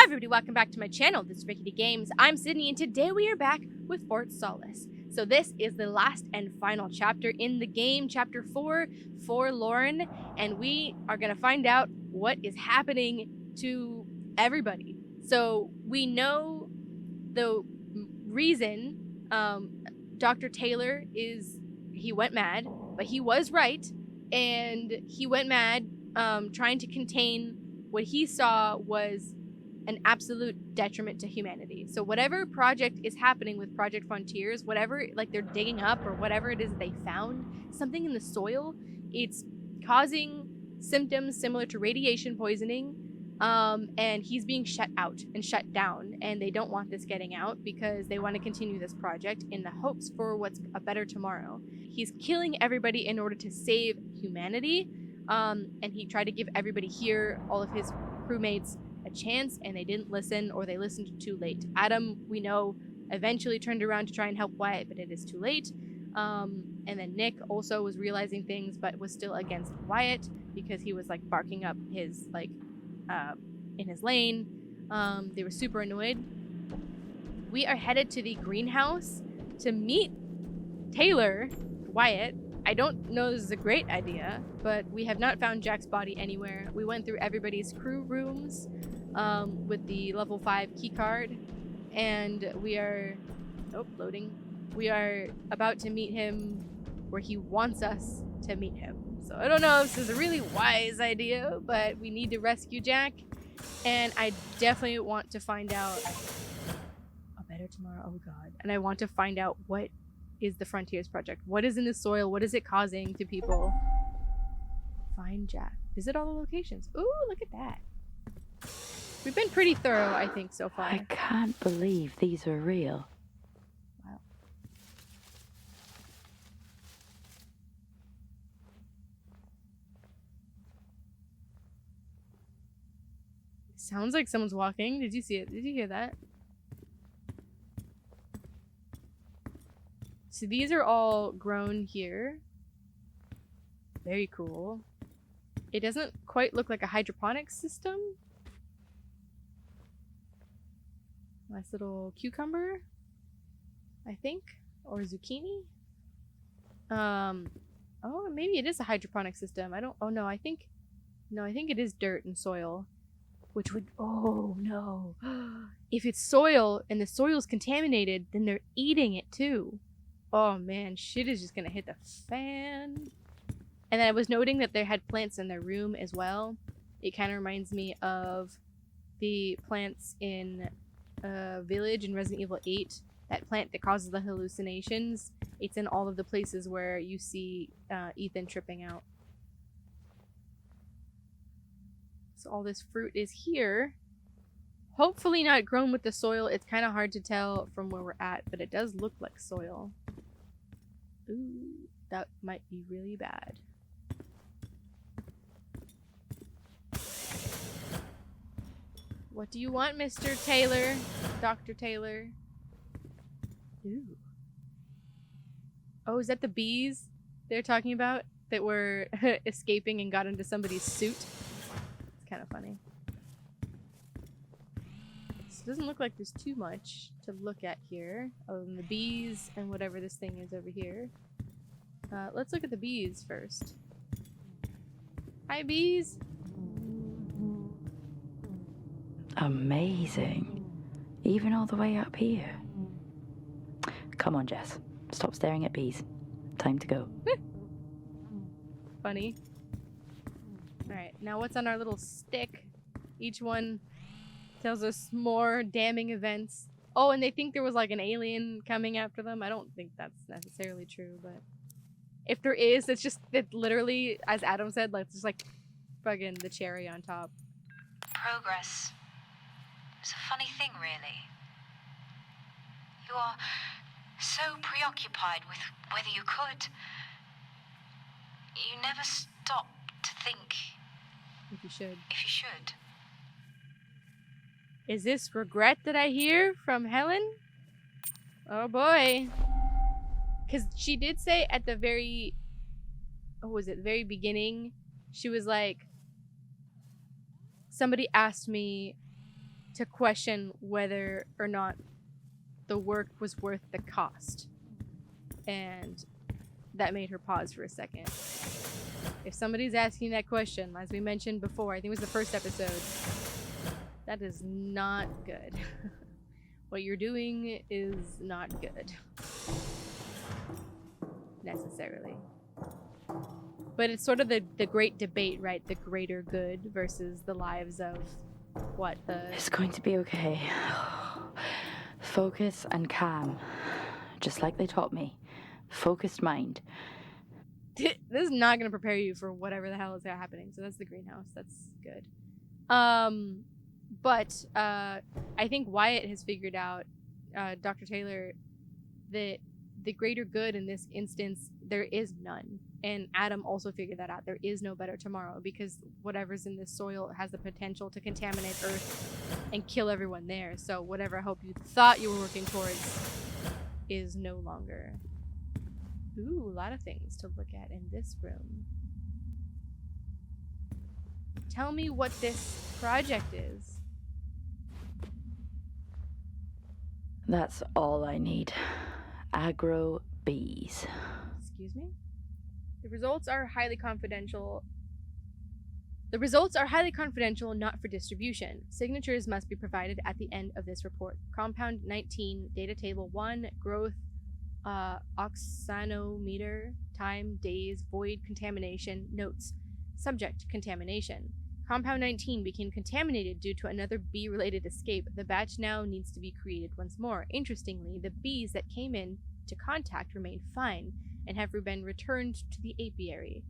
Hello everybody, welcome back to my channel. This is Rickety Games. I'm Sydney and today we are back with Fort Solis. So this is the last and final chapter in the game, chapter 4 for Lauren, and we are going to find out what is happening to everybody. So we know the reason Dr. Taylor he went mad, but he was right, and he went mad trying to contain what he saw was an absolute detriment to humanity. So whatever project is happening with Project Frontiers, whatever like they're digging up or whatever it is they found, something in the soil, it's causing symptoms similar to radiation poisoning, and he's being shut out and shut down, and they don't want this getting out because they want to continue this project in the hopes for what's a better tomorrow. He's killing everybody in order to save humanity, and he tried to give everybody here, all of his crewmates, a chance, and they didn't listen, or they listened too late. Adam, we know, eventually turned around to try and help Wyatt, but it is too late. And then Nick also was realizing things, but was still against Wyatt because he was like barking up his in his lane. They were super annoyed. We are headed to the greenhouse to meet Taylor, Wyatt. I don't know this is a great idea, but we have not found Jack's body anywhere. We went through everybody's crew rooms with the level 5 key card, and we are loading. We are about to meet him where he wants us to meet him. So I don't know if this is a really wise idea, but we need to rescue Jack, and I definitely want to find out a better tomorrow. Oh god. And I want to find out what is the Frontiers Project. What is in the soil? What is it causing to people? Find Jack. Visit all the locations. Ooh, look at that. We've been pretty thorough, I think, so far. I can't believe these are real. Wow. Sounds like someone's walking. Did you see it? Did you hear that? So these are all grown here. Very cool. It doesn't quite look like a hydroponics system. Nice little cucumber, I think, or zucchini. Oh, maybe it is a hydroponic system. I think it is dirt and soil, which would, oh no. If it's soil and the soil's contaminated, then they're eating it too. Oh man, shit is just gonna hit the fan. And then I was noting that they had plants in their room as well. It kind of reminds me of the plants in Village in Resident Evil 8. That plant that causes the hallucinations. It's in all of the places where you see Ethan tripping out. So all this fruit is here. Hopefully not grown with the soil. It's kind of hard to tell from where we're at, but it does look like soil. Ooh, that might be really bad. What do you want, Mr. Taylor? Dr. Taylor? Ooh. Oh, is that the bees they're talking about that were escaping and got into somebody's suit? It's kind of funny. So it doesn't look like there's too much to look at here, other than the bees and whatever this thing is over here. Let's look at the bees first. Hi, bees! Amazing. Even all the way up here. Come on, Jess. Stop staring at bees. Time to go. Funny. Alright, now what's on our little stick? Each one tells us more damning events. Oh, and they think there was like an alien coming after them. I don't think that's necessarily true, but if there is, it's just that literally, as Adam said, like just like fucking the cherry on top. Progress. It's a funny thing, really. You are so preoccupied with whether you could. You never stop to think If you should. if you should. Is this regret that I hear from Helen? Oh boy. Because she did say at the very... what was it? The very beginning, she was like, somebody asked me to question whether or not the work was worth the cost. And that made her pause for a second. If somebody's asking that question, as we mentioned before, I think it was the first episode, that is not good. What you're doing is not good. Necessarily. But it's sort of the great debate, right? The greater good versus the lives of what the... It's going to be okay. Focus and calm. Just like they taught me. Focused mind. This is not going to prepare you for whatever the hell is happening. So that's the greenhouse. That's good. But I think Wyatt has figured out, Dr. Taylor, that the greater good in this instance, there is none. And Adam also figured that out. There is no better tomorrow because whatever's in this soil has the potential to contaminate Earth and kill everyone there. So whatever hope you thought you were working towards is no longer. Ooh, a lot of things to look at in this room. Tell me what this project is. That's all I need. Agro bees. Excuse me? The results are highly confidential. The results are highly confidential, not for distribution. Signatures must be provided at the end of this report. Compound 19, data table 1, growth, oxanometer, time, days, void, contamination, notes. Subject, contamination. Compound 19 became contaminated due to another bee-related escape. The batch now needs to be created once more. Interestingly, the bees that came in to contact remain fine and have been returned to the apiary.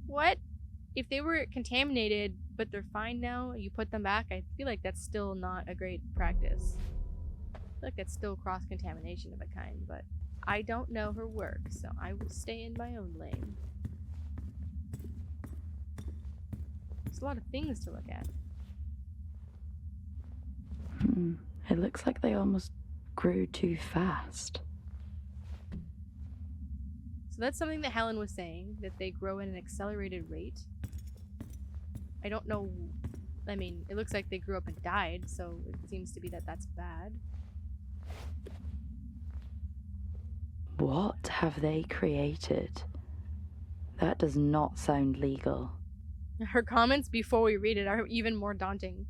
What? If they were contaminated, but they're fine now, you put them back? I feel like that's still not a great practice. I feel like that's still cross-contamination of a kind, but I don't know her work, so I will stay in my own lane. There's a lot of things to look at. It looks like they almost grew too fast. So that's something that Helen was saying, that they grow at an accelerated rate. I don't know, I mean, it looks like they grew up and died, so it seems to be that that's bad. What have they created? That does not sound legal. Her comments before we read it are even more daunting.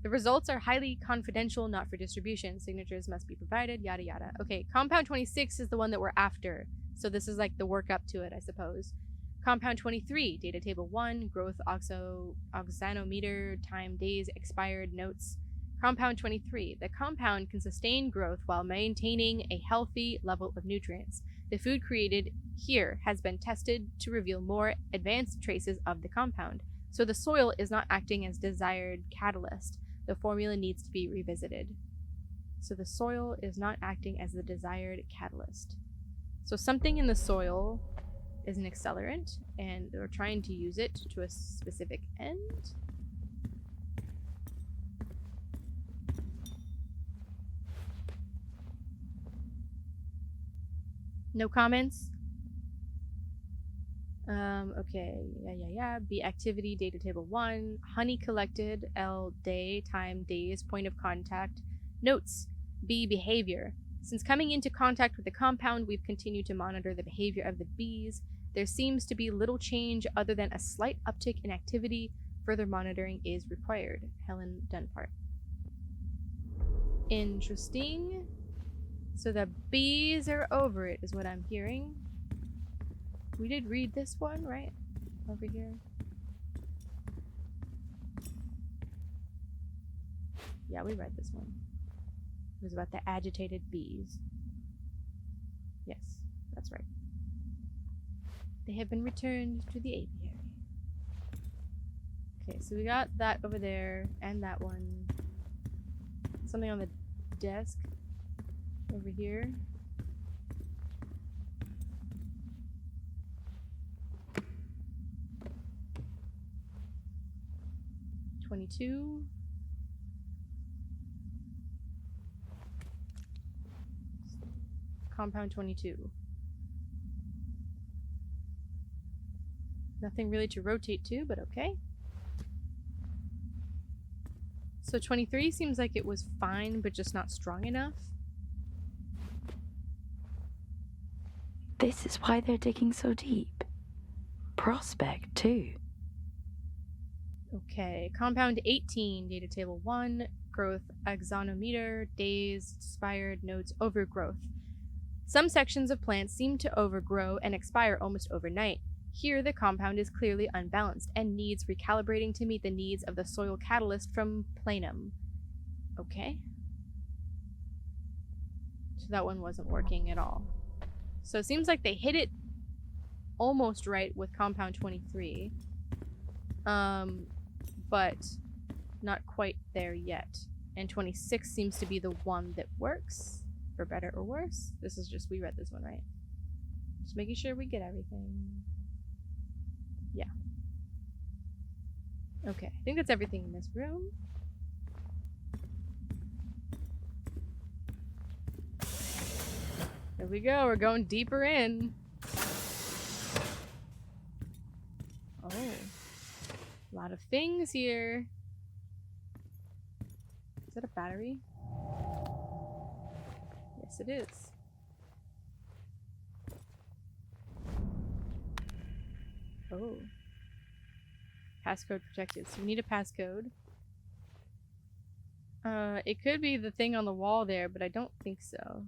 The results are highly confidential, not for distribution. Signatures must be provided, yada yada. Okay, compound 26 is the one that we're after. So this is like the work up to it, I suppose. Compound 23, data table 1, growth oxanometer, time, days, expired, notes. Compound 23, the compound can sustain growth while maintaining a healthy level of nutrients. The food created here has been tested to reveal more advanced traces of the compound. So the soil is not acting as desired catalyst. The formula needs to be revisited. So the soil is not acting as the desired catalyst. So something in the soil is an accelerant, and they're trying to use it to a specific end. No comments? Okay, yeah. Bee activity, data table 1. Honey collected, L, day, time, days, point of contact. Notes, bee behavior. Since coming into contact with the compound, we've continued to monitor the behavior of the bees. There seems to be little change other than a slight uptick in activity. Further monitoring is required. Helen Dunpart. Interesting. So the bees are over it, is what I'm hearing. We did read this one, right? Over here. Yeah, we read this one. It was about the agitated bees. Yes, that's right. They have been returned to the apiary. Okay, so we got that over there, and that one. Something on the desk. Over here. $22. Compound 22. Nothing really to rotate to, but okay. So 23 seems like it was fine, but just not strong enough. This is why they're digging so deep. Prospect, too. Okay, compound 18, data table 1, growth axonometer, days, expired, nodes, overgrowth. Some sections of plants seem to overgrow and expire almost overnight. Here, the compound is clearly unbalanced and needs recalibrating to meet the needs of the soil catalyst from Planum. Okay. So that one wasn't working at all. So it seems like they hit it almost right with compound 23. But not quite there yet. And 26 seems to be the one that works, for better or worse. This is just, we read this one right. Just making sure we get everything. Yeah. Okay, I think that's everything in this room. There we go, we're going deeper in. Oh. A lot of things here. Is that a battery? Yes, it is. Oh. Passcode protected. So we need a passcode. It could be the thing on the wall there, but I don't think so.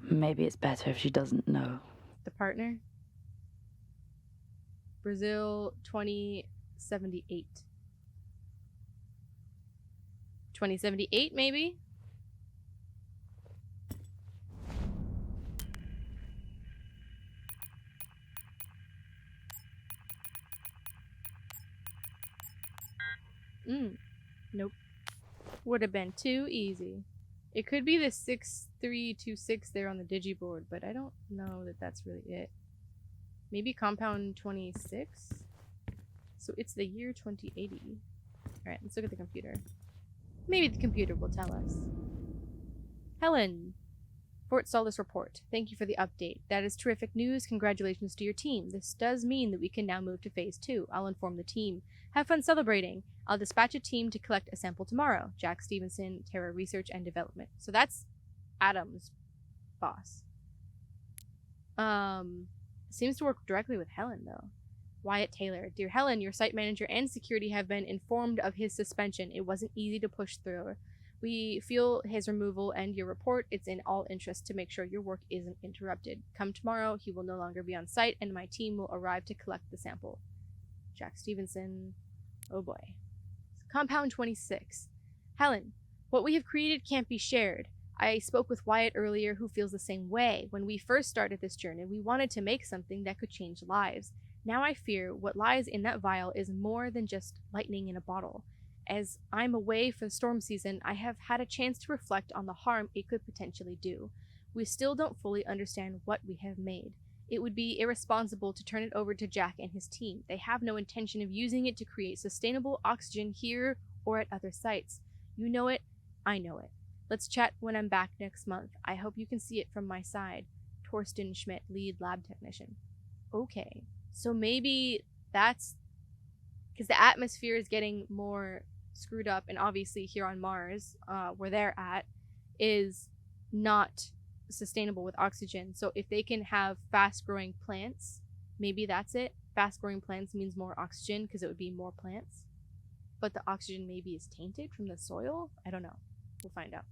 Maybe it's better if she doesn't know. The partner? Brazil 2078. 2078, maybe? Nope. Would have been too easy. It could be the 6326 there on the digiboard, but I don't know that that's really it. Maybe compound 26? So it's the year 2080. Alright, let's look at the computer. Maybe the computer will tell us. Helen! Fort Solis report. Thank you for the update. That is terrific news. Congratulations to your team. This does mean that we can now move to phase 2. I'll inform the team. Have fun celebrating. I'll dispatch a team to collect a sample tomorrow. Jack Stevenson, Terra Research and Development. So that's Adam's boss. Seems to work directly with Helen, though. Wyatt Taylor. Dear Helen, your site manager and security have been informed of his suspension. It wasn't easy to push through. We feel his removal and your report. It's in all interest to make sure your work isn't interrupted. Come tomorrow, he will no longer be on site, and my team will arrive to collect the sample. Jack Stevenson. Oh boy. Compound 26. Helen, what we have created can't be shared. I spoke with Wyatt earlier, who feels the same way. When we first started this journey, we wanted to make something that could change lives. Now I fear what lies in that vial is more than just lightning in a bottle. As I'm away for the storm season, I have had a chance to reflect on the harm it could potentially do. We still don't fully understand what we have made. It would be irresponsible to turn it over to Jack and his team. They have no intention of using it to create sustainable oxygen here or at other sites. You know it, I know it. Let's chat when I'm back next month. I hope you can see it from my side. Torsten Schmidt, lead lab technician. Okay, so maybe that's because the atmosphere is getting more screwed up, and obviously here on Mars, where they're at, is not sustainable with oxygen. So if they can have fast-growing plants, maybe that's it. Fast-growing plants means more oxygen because it would be more plants. But the oxygen maybe is tainted from the soil? I don't know. We'll find out.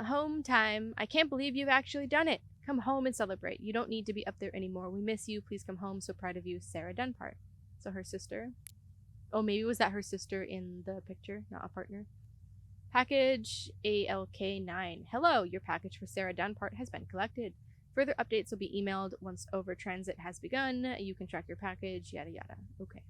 Home time. I can't believe you've actually done it. Come home and celebrate. You don't need to be up there anymore. We miss you. Please come home. So proud of you, Sarah Dunpart. So her sister. Oh, maybe was that her sister in the picture, not a partner? Package ALK9. Hello, your package for Sarah Dunpart has been collected. Further updates will be emailed once over transit has begun. You can track your package, yada yada. Okay.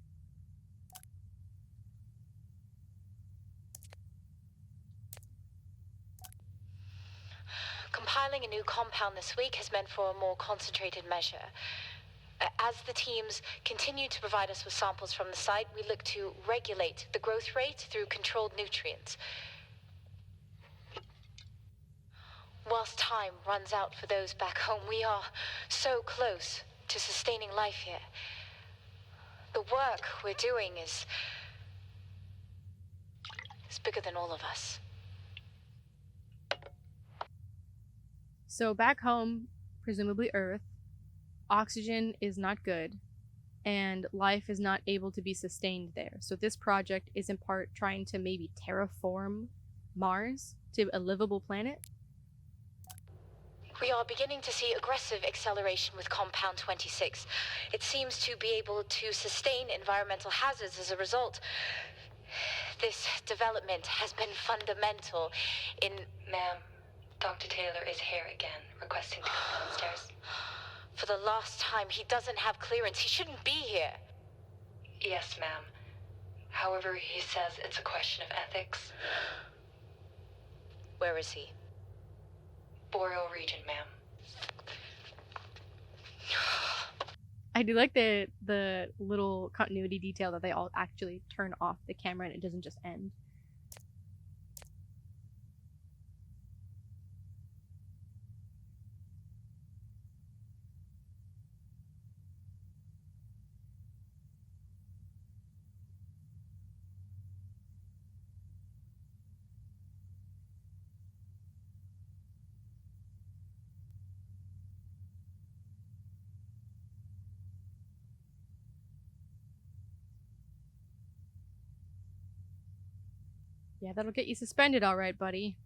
Compiling a new compound this week has meant for a more concentrated measure. As the teams continue to provide us with samples from the site, we look to regulate the growth rate through controlled nutrients. Whilst time runs out for those back home, we are so close to sustaining life here. The work we're doing is bigger than all of us. So back home, presumably Earth, oxygen is not good, and life is not able to be sustained there. So this project is in part trying to maybe terraform Mars to a livable planet. We are beginning to see aggressive acceleration with Compound 26. It seems to be able to sustain environmental hazards as a result. This development has been fundamental in... Ma'am, Dr. Taylor is here again, requesting to come downstairs. For the last time, he doesn't have clearance. He shouldn't be here. Yes, ma'am. However, he says it's a question of ethics. Where is he? Boreal region, ma'am. I do like the little continuity detail that they all actually turn off the camera and it doesn't just end. Yeah, that'll get you suspended, all right, buddy.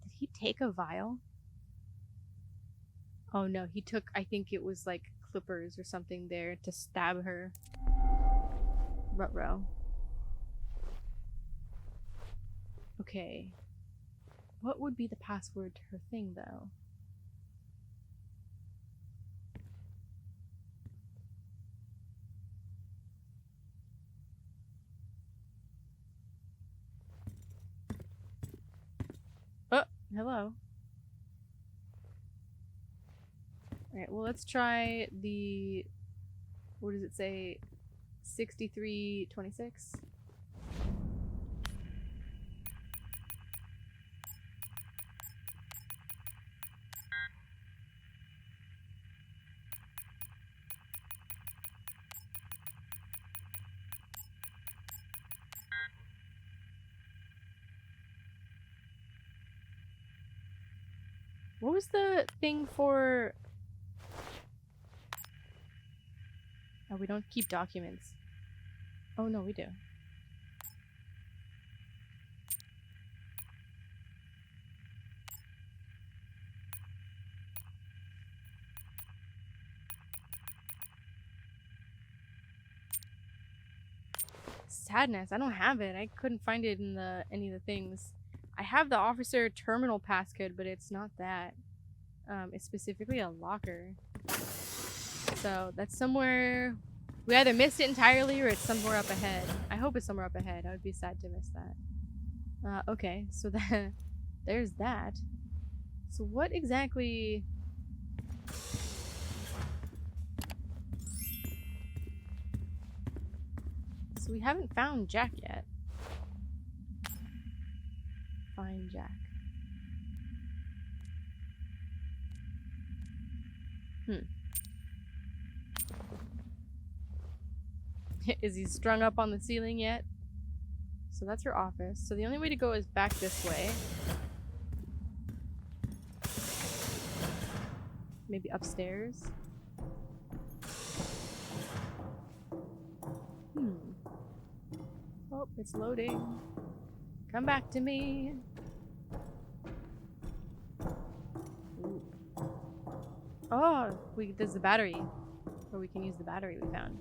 Did he take a vial? Oh no, he took, I think it was like clippers or something there to stab her. Ruh-roh. Okay. What would be the password to her thing, though? Oh, hello. Alright, well, let's try the... What does it say? 6326? What was the thing for... Oh, we don't keep documents. Oh, no, we do. Sadness. I don't have it. I couldn't find it in any of the things. I have the officer terminal passcode, but it's not that. It's specifically a locker. So that's somewhere... We either missed it entirely or it's somewhere up ahead. I hope it's somewhere up ahead. I would be sad to miss that. Okay, so there's that. So what exactly... So we haven't found Jack yet. Find Jack. Is he strung up on the ceiling yet? So that's her office. So the only way to go is back this way. Maybe upstairs. Oh, it's loading. Come back to me. Ooh. Oh, there's the battery. Or we can use the battery we found.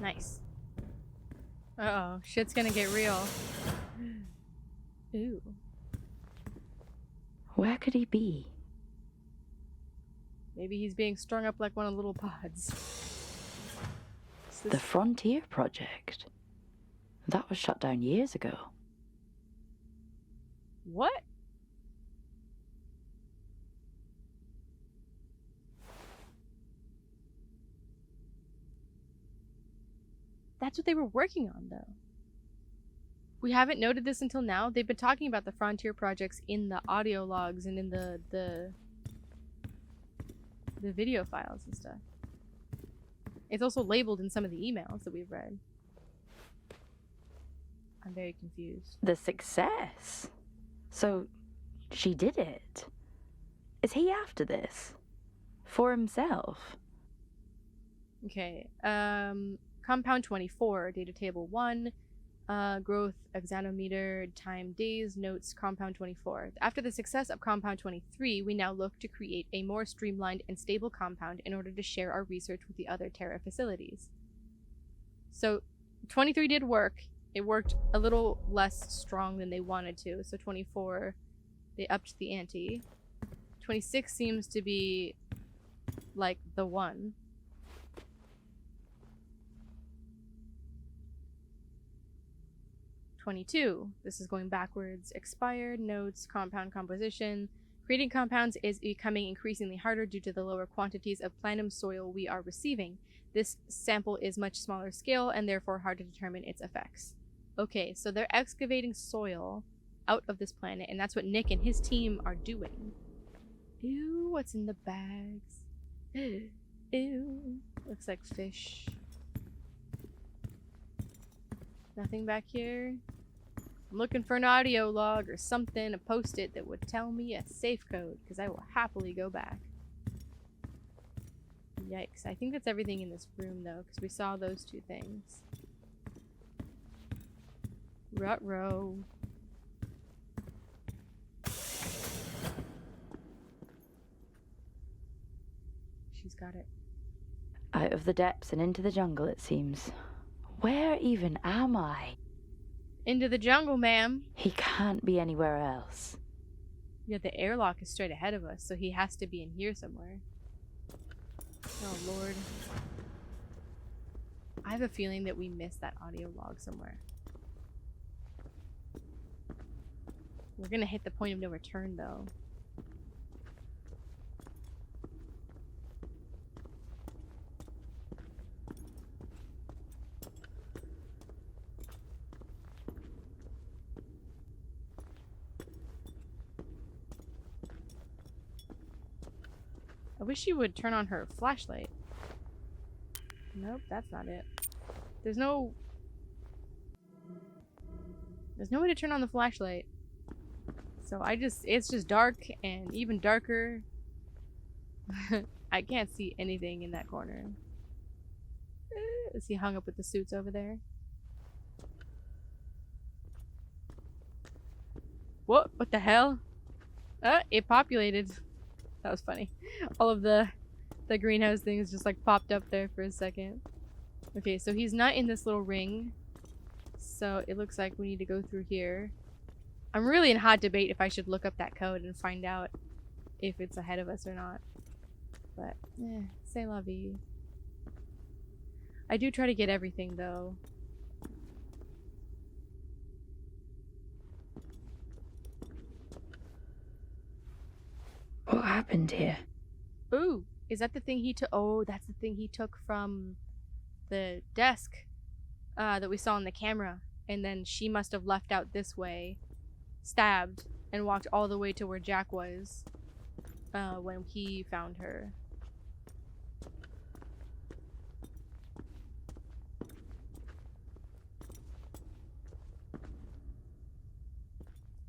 Nice. Uh-oh, shit's gonna get real. Ooh. Where could he be? Maybe he's being strung up like one of the little pods. The Frontier Project. That was shut down years ago. What? That's what they were working on, though. We haven't noted this until now. They've been talking about the frontier projects in the audio logs and in the video files and stuff. It's also labeled in some of the emails that we've read. I'm very confused. The success? So, she did it. Is he after this? For himself? Okay, compound 24, data table 1, growth axanometer, time days, notes, compound 24. After the success of compound 23, we now look to create a more streamlined and stable compound in order to share our research with the other Terra facilities. So, 23 did work. It worked a little less strong than they wanted to, so 24, they upped the ante. 26 seems to be, like, the one. 22. This is going backwards. Expired, notes, compound composition. Creating compounds is becoming increasingly harder due to the lower quantities of planum soil we are receiving. This sample is much smaller scale and therefore hard to determine its effects. Okay, so they're excavating soil out of this planet, and that's what Nick and his team are doing. Ew, what's in the bags? Ew. Looks like fish. Nothing back here. I'm looking for an audio log or something to post it that would tell me a safe code, because I will happily go back. Yikes. I think that's everything in this room, though, because we saw those two things. Ruh-roh. She's got it. Out of the depths and into the jungle, it seems. Where even am I? Into the jungle, ma'am. He can't be anywhere else. Yeah, the airlock is straight ahead of us, so he has to be in here somewhere. Oh, Lord. I have a feeling that we missed that audio log somewhere. We're gonna hit the point of no return, though. I wish she would turn on her flashlight. Nope, that's not it. There's no way to turn on the flashlight. So it's just dark and even darker. I can't see anything in that corner. Is he hung up with the suits over there? What the hell? It populated. That was funny. All of the greenhouse things just like popped up there for a second. Okay, so he's not in this little ring. So it looks like we need to go through here. I'm really in hot debate if I should look up that code and find out if it's ahead of us or not. But, c'est la vie. I do try to get everything, though. What happened here? Ooh, is that the thing he took? Oh, that's the thing he took from the desk that we saw on the camera. And then she must have left out this way, stabbed, and walked all the way to where Jack was when he found her.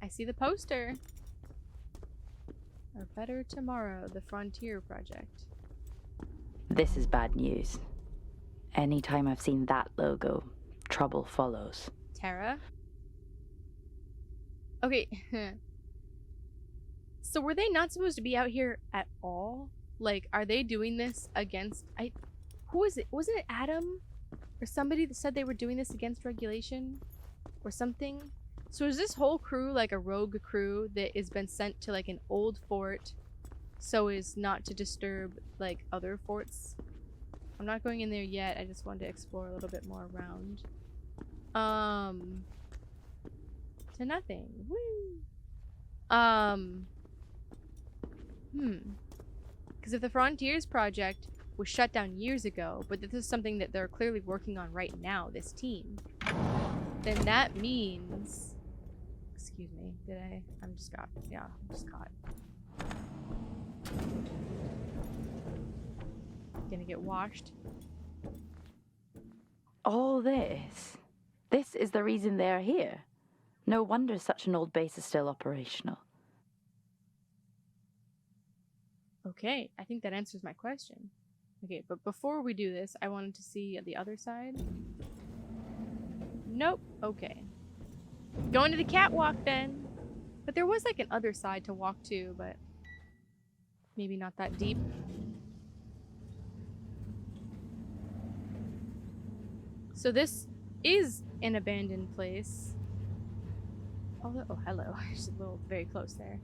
I see the poster. A Better Tomorrow, the Frontier Project. This is bad news. Anytime I've seen that logo, trouble follows. Terra? Okay. So were they not supposed to be out here at all? Like, are they doing this against... Who is it? Wasn't it Adam? Or somebody that said they were doing this against regulation? Or something? So is this whole crew like a rogue crew that has been sent to like an old fort so as not to disturb like other forts? I'm not going in there yet. I just wanted to explore a little bit more around. To nothing. Woo! Because if the Frontiers Project was shut down years ago, but this is something that they're clearly working on right now, this team, then that means... Excuse me, I'm just caught. Gonna get washed. All this? This is the reason they're here. No wonder such an old base is still operational. Okay, I think that answers my question. Okay, but before we do this, I wanted to see the other side. Nope. Okay. Going to the catwalk then. But there was like an other side to walk to, but maybe not that deep. So this is an abandoned place. Oh, hello. Just a little very close there.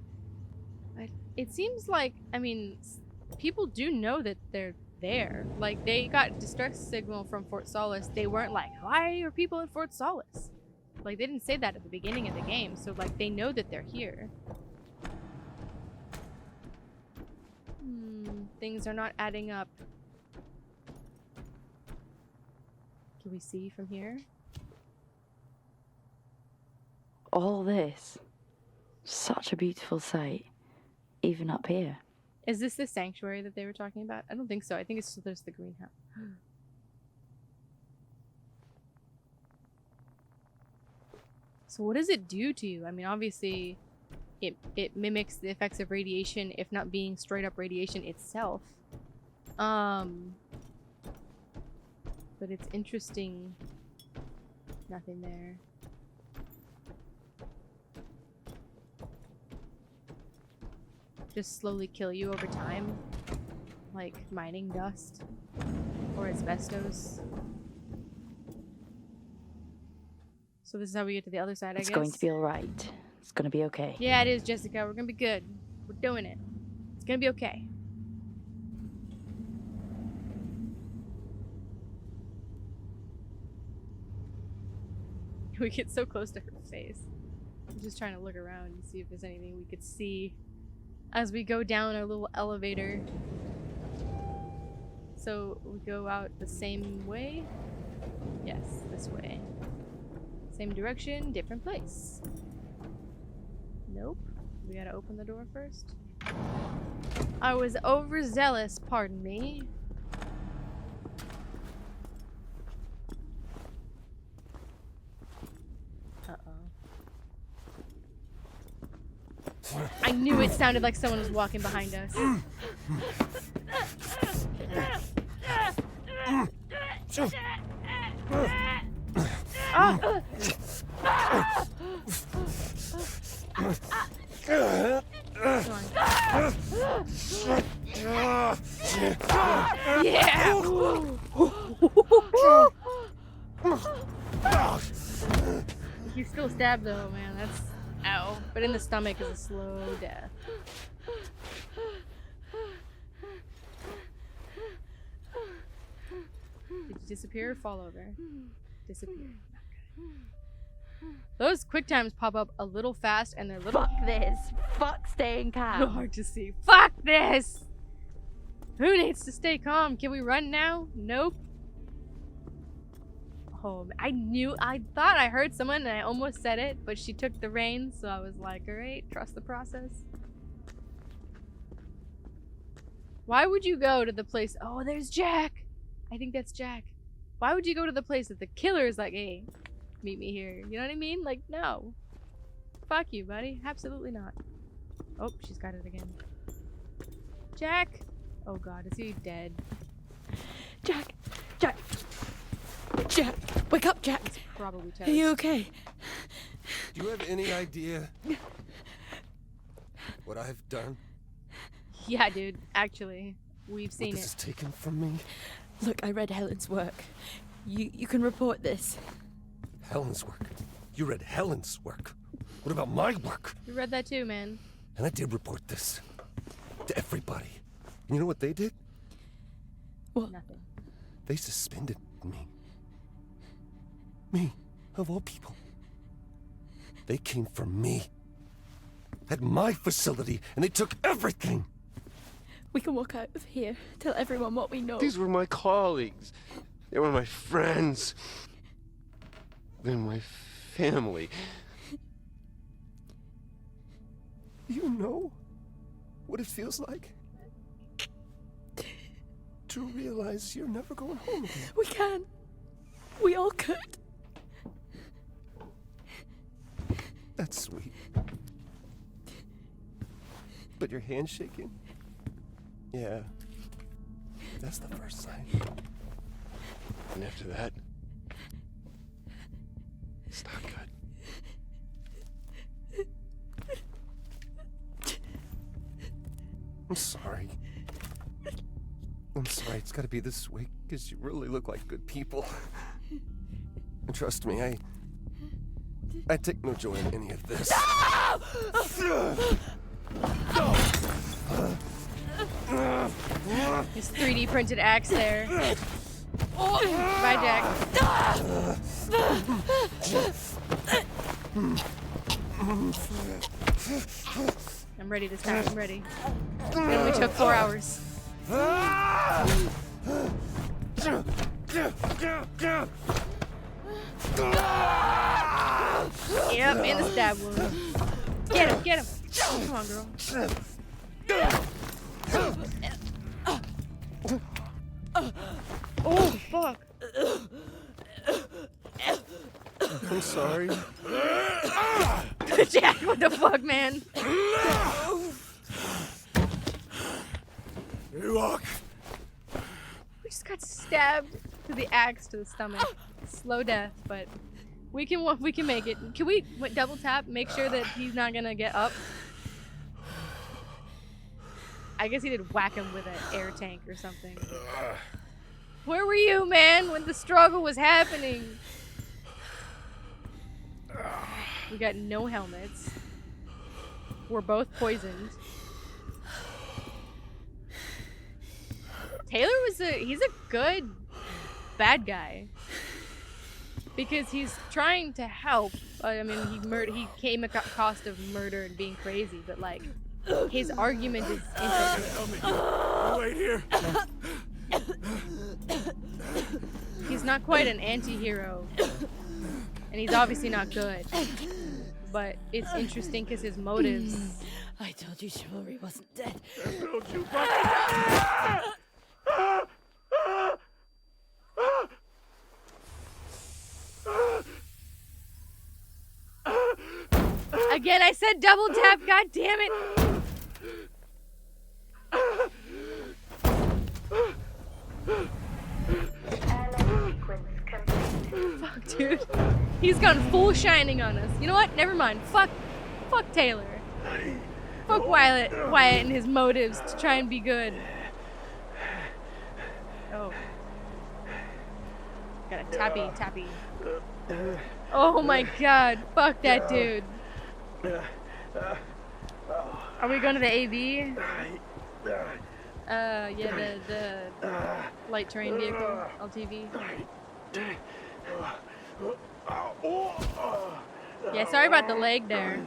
But it seems like, I mean, people do know that they're there. Like, they got distress signal from Fort Solis. They weren't like, why are people in Fort Solis? Like, they didn't say that at the beginning of the game. So, like, they know that they're here. Things are not adding up. Can we see from here? All this. Such a beautiful sight. Even up here. Is this the sanctuary that they were talking about? I don't think so. I think it's just the greenhouse. So what does it do to you? I mean, obviously, it mimics the effects of radiation, if not being straight up radiation itself. But it's interesting. Nothing there. Just slowly kill you over time, like mining dust or asbestos. So this is how we get to the other side, I guess. It's going to be all right. It's going to be okay. Yeah, it is, Jessica. We're gonna be good. We're doing it. It's gonna be okay. We get so close to her face. I'm just trying to look around and see if there's anything we could see as we go down our little elevator. So we go out the same way? Yes, this way. Same direction, different place. Nope. We gotta open the door first. I was overzealous, pardon me. I knew it sounded like someone was walking behind us. Oh. Yeah. You still stabbed though, man. That's ow. But in the stomach is a slow death. Did you disappear or fall over? Disappear. Those quick times pop up a little fast and they're little. Fuck this. Fuck staying calm. Hard to see. Fuck this! Who needs to stay calm? Can we run now? Nope. Oh, I thought I heard someone and I almost said it, but she took the reins, so I was like, alright, trust the process. Why would you go to the place? Oh, there's Jack! I think that's Jack. Why would you go to the place that the killer is like, hey, meet me here? You know what I mean? Like, no. Fuck you, buddy. Absolutely not. Oh, she's got it again. Jack! Oh god, is he dead? Jack! Jack! Jack! Wake up, Jack! He's probably toast. Are you okay? Do you have any idea what I've done? Yeah, dude. Actually, we've seen What this it. is taken from me? Look, I read Helen's work. You can report this. Helen's work. You read Helen's work. What about my work? You read that too, man. And I did report this to everybody. You know what they did? What? Nothing. They suspended me. Me, of all people. They came for me. At my facility, and they took everything. We can walk out of here, tell everyone what we know. These were my colleagues. They were my friends. They're my family. You know what it feels like? To realize you're never going home again. We can. We all could. That's sweet. But your hand's shaking? Yeah. That's the first sign. And after that, it's not good. I'm sorry. I'm sorry it's gotta be this way, because you really look like good people. And trust me, I take no joy in any of this. His 3D printed axe there. Oh, bye, Jack. I'm ready this time. I'm ready. It only took 4 hours. Yep, and the stab wound. Get him, get him. Come on, girl. Oh, fuck. I'm sorry. Jack, what the fuck, man? You walk. We just got stabbed with the axe to the stomach. Slow death, but we can make it. Can we double tap, make sure that he's not gonna get up? I guess he did whack him with an air tank or something. Where were you, man, when the struggle was happening? We got no helmets. We're both poisoned. Taylor he's a good bad guy. Because he's trying to help. I mean, he came at cost of murder and being crazy, but like, his argument is interesting. Wait here. He's not quite an anti-hero. And he's obviously not good. But it's interesting because his motives... I told you chivalry wasn't dead. Again, I said double tap, god damn it! Fuck, dude. He's gone full shining on us. You know what? Never mind. Fuck Taylor. Fuck Wyatt and his motives to try and be good. Oh. Got a tappy. Oh my god. Fuck that dude. Are we going to the AV? Yeah, the light terrain vehicle, LTV. Yeah, sorry about the leg there.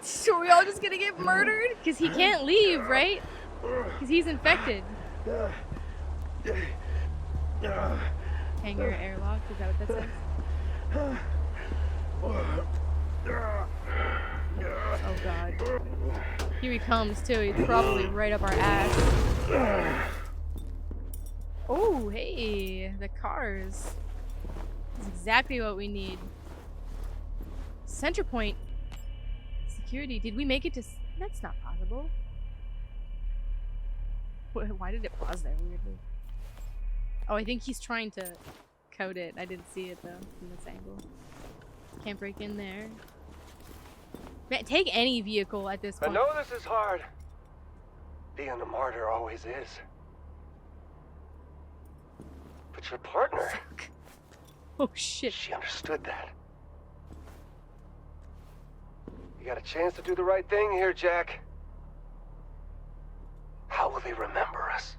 So we all just gonna get murdered? Because he can't leave, right? Because he's infected. Hangar airlock, is that what that says? Oh god. Here he comes too, he's probably right up our ass. Oh, hey, the cars. That's exactly what we need. Center point. Security, did we make it to... That's not possible. Why did it pause there weirdly? Oh, I think he's trying to code it. I didn't see it though, from this angle. Can't break in there. Man, take any vehicle at this point. I know this is hard. Being a martyr always is. But your partner... Fuck. Oh shit. She understood that. You got a chance to do the right thing here, Jack. How will they remember us?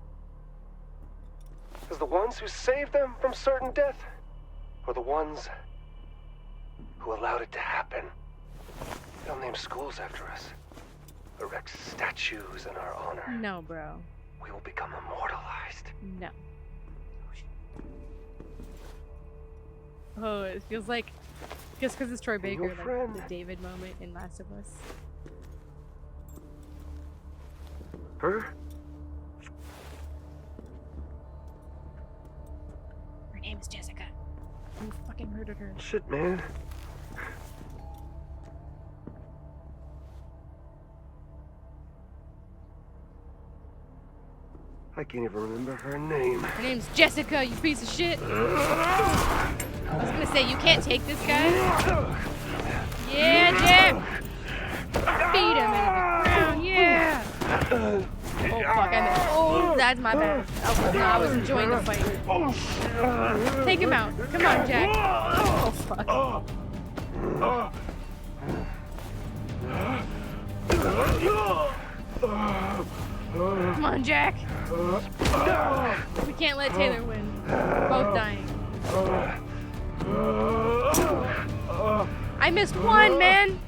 As the ones who saved them from certain death? Or the ones who allowed it to happen? They'll name schools after us. erect statues in our honor. No, bro. We will become immortalized. No. Oh, it feels like just because it's Troy Baker, your like friend. the David moment in Last of Us. Her? Her name is Jessica. You fucking murdered her. Shit, man. I can't even remember her name. Her name's Jessica, you piece of shit. I was gonna say, you can't take this guy. Yeah, Jeb! Beat him into the ground, yeah! Oh, fuck, I missed. Oh, that's my bad. I was enjoying the fight. Take him out. Come on, Jack. Oh, fuck. Come on, Jack. We can't let Taylor win. We're both dying. I missed one, man.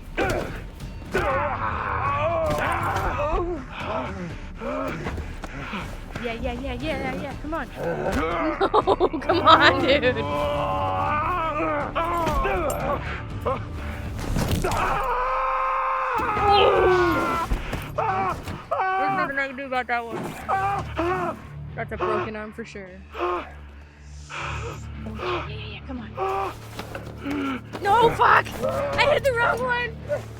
Yeah. Come on. No, come on, dude. There's nothing I can do about that one. That's a broken arm for sure. Oh, yeah. Come on. No, fuck! I hit the wrong one!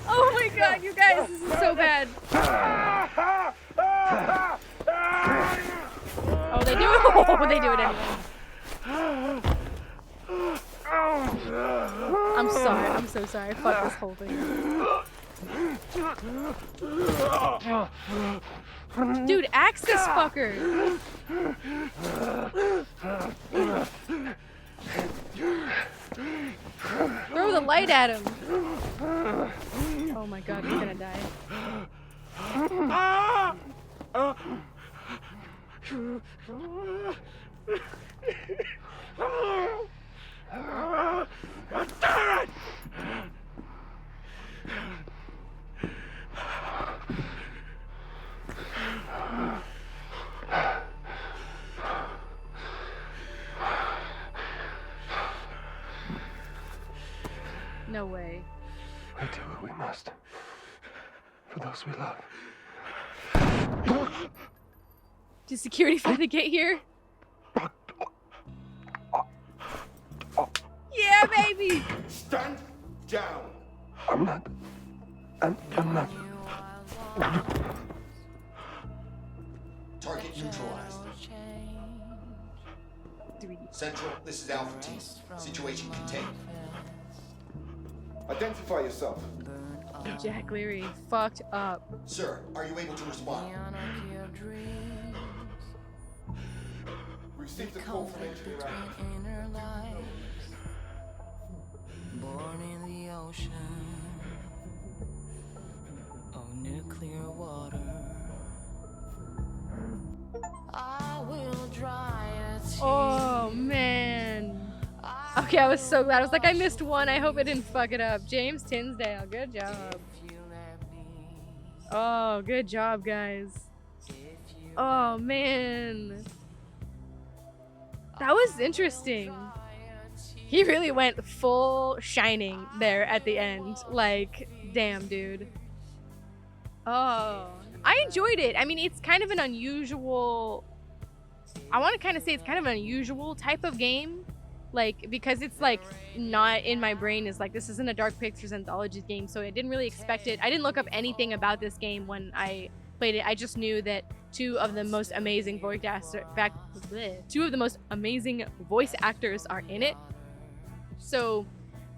Oh my god, you guys, this is so bad. Oh, they do it? Oh, they do it anyway. I'm so sorry. Fuck this whole thing. Dude, axe this fucker! Throw the light at him! Oh my god, he's gonna die. No way. We do what we must. For those we love. Did security finally get here? Yeah, baby! Stand down. I'm not. Target neutralized. Central, this is Alpha Team. Situation contained. Identify yourself. Jack Leary fucked up. Sir, are you able to respond? Received a call from engineer Alpha. Born in the ocean of nuclear water, I will dry a tear. Oh, man. Okay, I was so glad. I was like, I missed one. I hope I didn't fuck it up. James Tinsdale, good job. Oh, good job, guys. Oh, man. That was interesting. He really went full Shining there at the end. Like, damn, dude. Oh, I enjoyed it. I mean, it's kind of an unusual... I want to kind of say it's kind of an unusual type of game. Like, because it's like not in my brain is like, this isn't a Dark Pictures Anthology game, so I didn't really expect it. I didn't look up anything about this game when I played it. I just knew that two of the most amazing voice actors are in it. So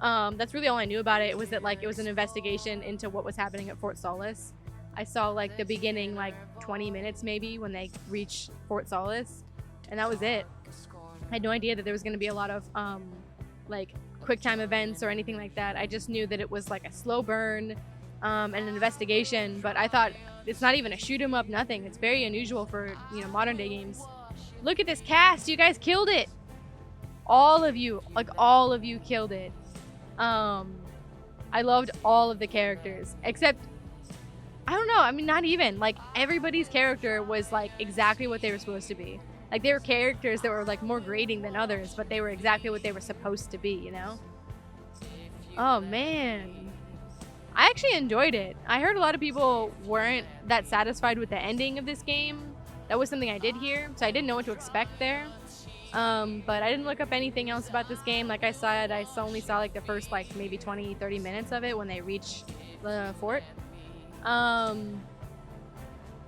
that's really all I knew about it. Was that like it was an investigation into what was happening at Fort Solis. I saw like the beginning like 20 minutes maybe when they reached Fort Solis, and that was it. I had no idea that there was going to be a lot of like quick time events or anything like that. I just knew that it was like a slow burn and an investigation, but I thought it's not even a shoot 'em up, nothing. It's very unusual for, you know, modern day games. Look at this cast. You guys killed it. All of you, like all of you killed it. I loved all of the characters except I don't know. I mean, not even. Like, everybody's character was, like, exactly what they were supposed to be. Like, they were characters that were, like, more grating than others, but they were exactly what they were supposed to be, you know? Oh, man. I actually enjoyed it. I heard a lot of people weren't that satisfied with the ending of this game. That was something I did hear, so I didn't know what to expect there. But I didn't look up anything else about this game. Like I said, I only saw like the first like maybe 20-30 minutes of it when they reach the fort.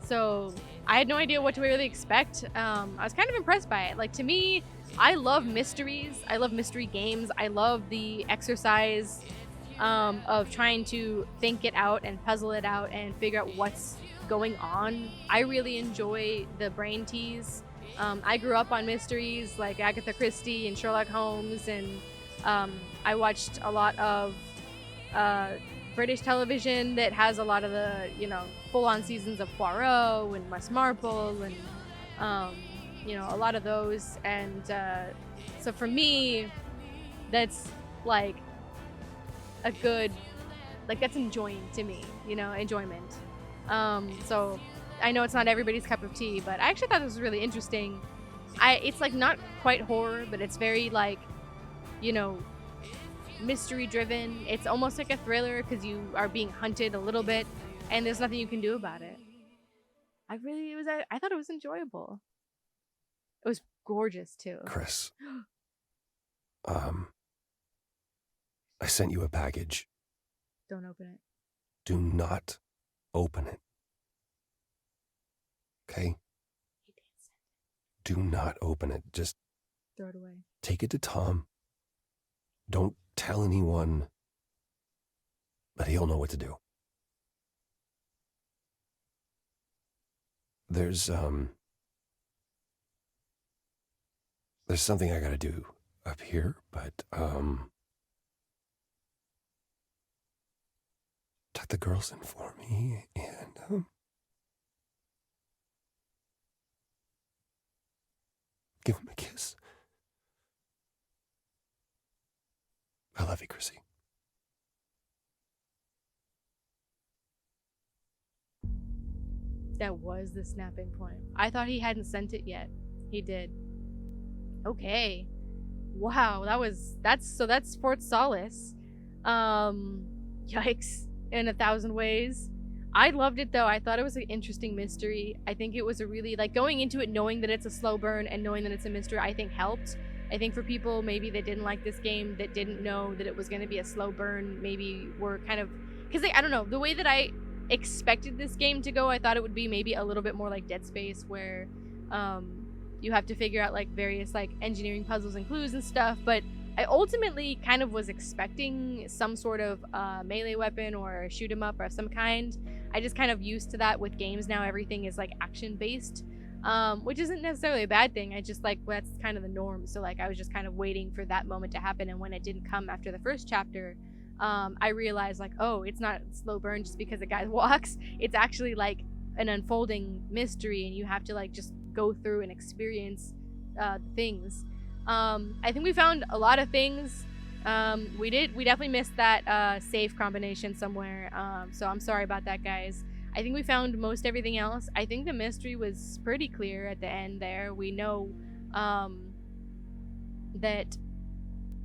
So I had no idea what to really expect. I was kind of impressed by it. Like, to me, I love mysteries. I love mystery games. I love the exercise of trying to think it out and puzzle it out and figure out what's going on. I really enjoy the brain tease. I grew up on mysteries like Agatha Christie and Sherlock Holmes, and I watched a lot of British television that has a lot of the, you know, full-on seasons of Poirot and Miss Marple and, you know, a lot of those. And so for me, that's like a good, like, that's enjoying to me, you know, enjoyment. So I know it's not everybody's cup of tea, but I actually thought this was really interesting. It's like not quite horror, but it's very like, you know, mystery driven. It's almost like a thriller because you are being hunted a little bit and there's nothing you can do about it. I thought it was enjoyable. It was gorgeous too. Chris. I sent you a package. Don't open it. Do not open it. Okay? Do not open it. Just throw it away. Take it to Tom. Don't tell anyone, but he'll know what to do. There's something I gotta do up here, but tuck the girls in for me and give him a kiss. I love you, Chrissy. That was the snapping point. I thought he hadn't sent it yet. He did. Okay. Wow, that's Fort Solis. Yikes in 1,000 ways. I loved it though. I thought it was an interesting mystery. I think it was a really, like, going into it knowing that it's a slow burn and knowing that it's a mystery, I think helped. I think for people maybe that didn't like this game, that didn't know that it was going to be a slow burn, maybe were kind of, because I don't know, the way that I expected this game to go, I thought it would be maybe a little bit more like Dead Space, where you have to figure out like various like engineering puzzles and clues and stuff. But I ultimately kind of was expecting some sort of melee weapon or shoot 'em up of some kind. I just kind of used to that with games now. Everything is like action based, which isn't necessarily a bad thing. I just like, well, that's kind of the norm. So like I was just kind of waiting for that moment to happen, and when it didn't come after the first chapter, I realized like, oh, it's not slow burn just because a guy walks. It's actually like an unfolding mystery, and you have to like just go through and experience things. I think we found a lot of things. We definitely missed that safe combination somewhere. So I'm sorry about that, guys. I think we found most everything else. I think the mystery was pretty clear at the end there. We know that,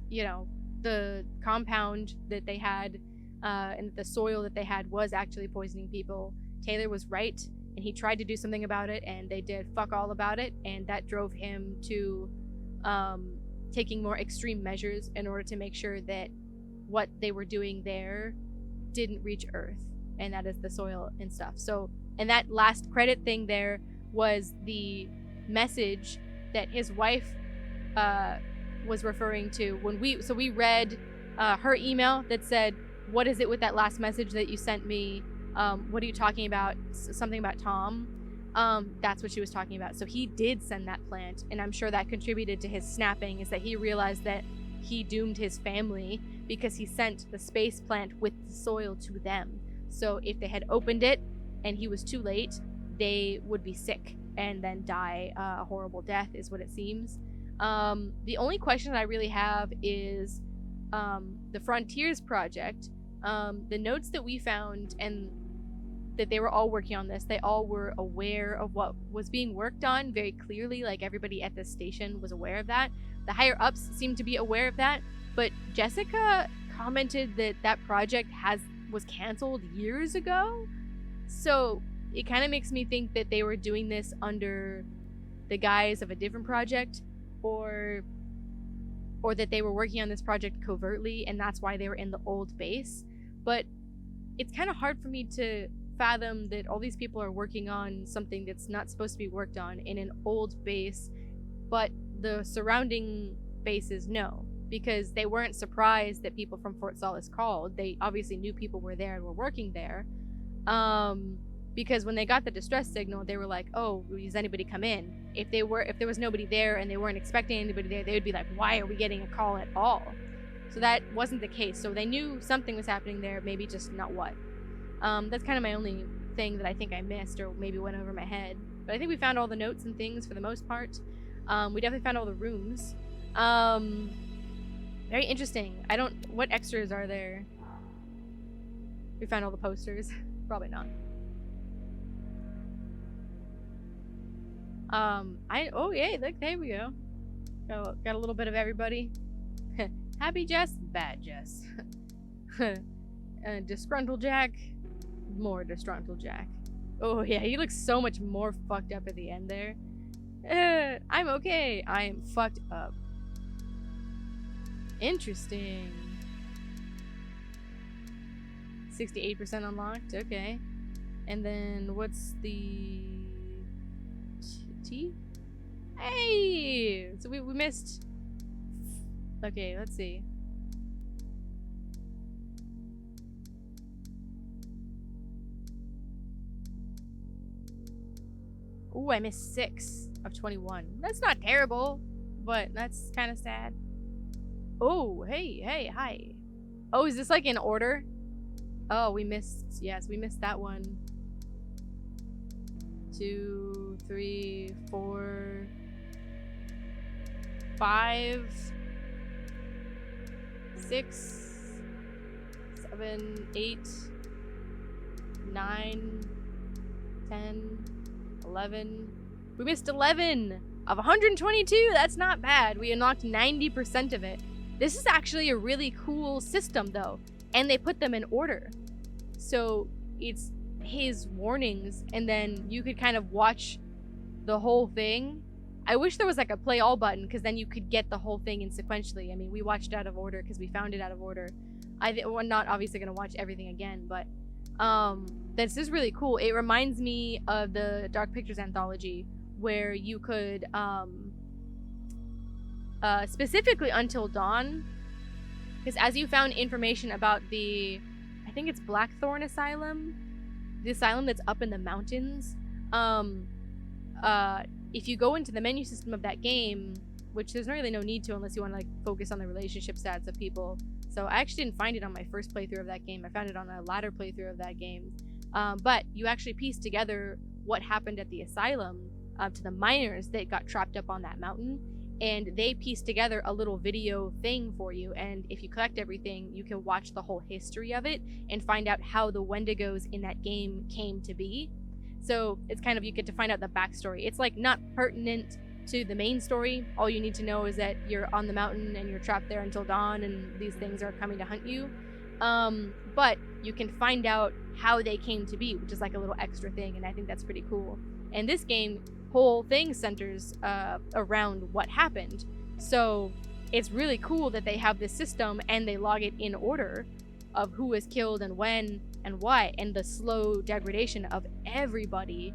you know, the compound that they had and the soil that they had was actually poisoning people. Taylor was right, and he tried to do something about it, and they did fuck all about it, and that drove him to taking more extreme measures in order to make sure that what they were doing there didn't reach Earth, and that is the soil and stuff. So, and that last credit thing there was the message that his wife was referring to when we read her email that said, "What is it with that last message that you sent me? What are you talking about? Something about Tom." That's what she was talking about. So he did send that plant, and I'm sure that contributed to his snapping, is that he realized that he doomed his family because he sent the space plant with the soil to them. So if they had opened it and he was too late, they would be sick and then die a horrible death, is what it seems. The only question that I really have is the Frontiers project. The notes that we found and that they were all working on this. They all were aware of what was being worked on very clearly. Like, everybody at the station was aware of that. The higher ups seemed to be aware of that. But Jessica commented that that project was canceled years ago. So it kind of makes me think that they were doing this under the guise of a different project, or that they were working on this project covertly, and that's why they were in the old base. But it's kind of hard for me to fathom that all these people are working on something that's not supposed to be worked on in an old base, but the surrounding bases know, because they weren't surprised that people from Fort Solis called. They obviously knew people were there and were working there. Because when they got the distress signal, they were like, oh, does anybody come in? If there was nobody there and they weren't expecting anybody there, they would be like, why are we getting a call at all? So that wasn't the case. So they knew something was happening there, maybe just not what. That's kind of my only thing that I think I missed or maybe went over my head. But I think we found all the notes and things for the most part. We definitely found all the rooms. Very interesting. What extras are there? We found all the posters. Probably not. Oh yeah, look, there we go. Got a little bit of everybody. Happy Jess, bad Jess. Disgruntled Jack, more disgruntled Jack. Oh yeah, he looks so much more fucked up at the end there. I'm okay. I am fucked up. Interesting. 68% unlocked. Okay. And then what's the T? Hey! So we missed. Okay, let's see. Ooh, I missed 6 of 21. That's not terrible, but that's kind of sad. Oh, hey, hi. Oh, is this like in order? Oh, yes, we missed that one. 2, 3, 4, 5, 6, 7, 8, 9, 10, 11. We missed 11 of 122. That's not bad. We unlocked 90% of it. This is actually a really cool system though, and they put them in order. So it's his warnings, and then you could kind of watch the whole thing. I wish there was like a play all button, because then you could get the whole thing in sequentially. I mean, we watched out of order because we found it out of order. We're not obviously going to watch everything again, but this is really cool. It reminds me of the Dark Pictures anthology, where you could specifically Until Dawn, because as you found information about I think it's Blackthorn Asylum, the asylum that's up in the mountains, if you go into the menu system of that game, which there's really no need to unless you want to like focus on the relationship stats of people. So I actually didn't find it on my first playthrough of that game. I found it on a latter playthrough of that game. But you actually piece together what happened at the asylum to the miners that got trapped up on that mountain, and they piece together a little video thing for you, and if you collect everything, you can watch the whole history of it and find out how the Wendigos in that game came to be. So it's kind of, you get to find out the backstory. It's like not pertinent to the main story. All you need to know is that you're on the mountain and you're trapped there until dawn and these things are coming to hunt you. But you can find out how they came to be, which is like a little extra thing, and I think that's pretty cool. And this game, whole thing centers around what happened. So it's really cool that they have this system and they log it in order of who was killed and when and why, and the slow degradation of everybody,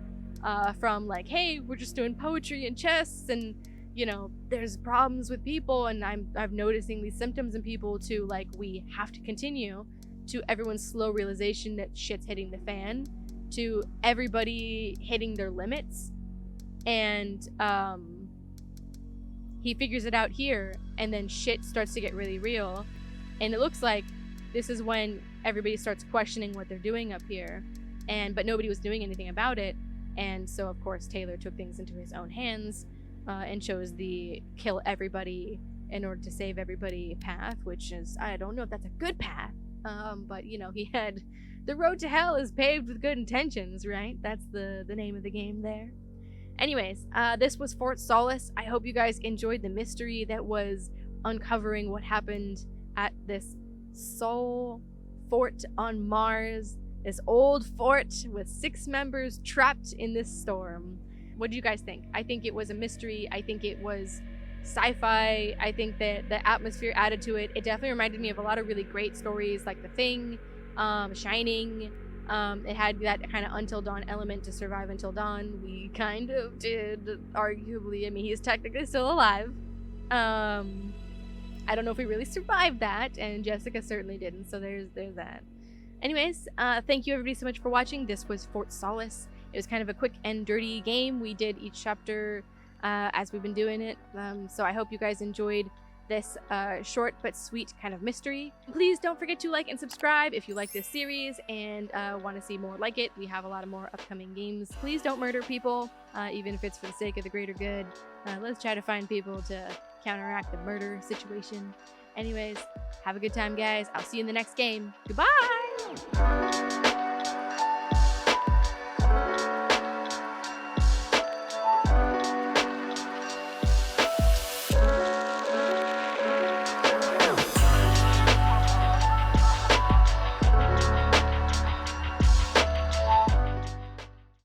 from like, hey, we're just doing poetry and chess, and you know, there's problems with people, and I'm noticing these symptoms in people, to like, we have to continue, to everyone's slow realization that shit's hitting the fan, to everybody hitting their limits, and he figures it out here, and then shit starts to get really real, and it looks like this is when everybody starts questioning what they're doing up here, but nobody was doing anything about it, and so of course Taylor took things into his own hands and chose the kill everybody in order to save everybody path, which is, I don't know if that's a good path, but you know, he had The road to hell is paved with good intentions, right? That's the name of the game there. Anyways, this was Fort Solis. I hope you guys enjoyed the mystery that was uncovering what happened at this Sol fort on Mars. This old fort with 6 members trapped in this storm. What do you guys think? I think it was a mystery. I think it was sci-fi. I think that the atmosphere added to it. It definitely reminded me of a lot of really great stories like The Thing, Shining. It had that kind of Until Dawn element to Survive Until Dawn. We kind of did, arguably. I mean, he's technically still alive. I don't know if we really survived that, and Jessica certainly didn't, so there's that. Anyways, thank you everybody so much for watching. This was Fort Solis. It was kind of a quick and dirty game. We did each chapter as we've been doing it, so I hope you guys enjoyed this short but sweet kind of mystery. Please don't forget to like and subscribe if you like this series and want to see more like it. We have a lot of more upcoming games. Please don't murder people, even if it's for the sake of the greater good. Let's try to find people to counteract the murder situation. Anyways, have a good time, guys. I'll see you in the next game. Goodbye!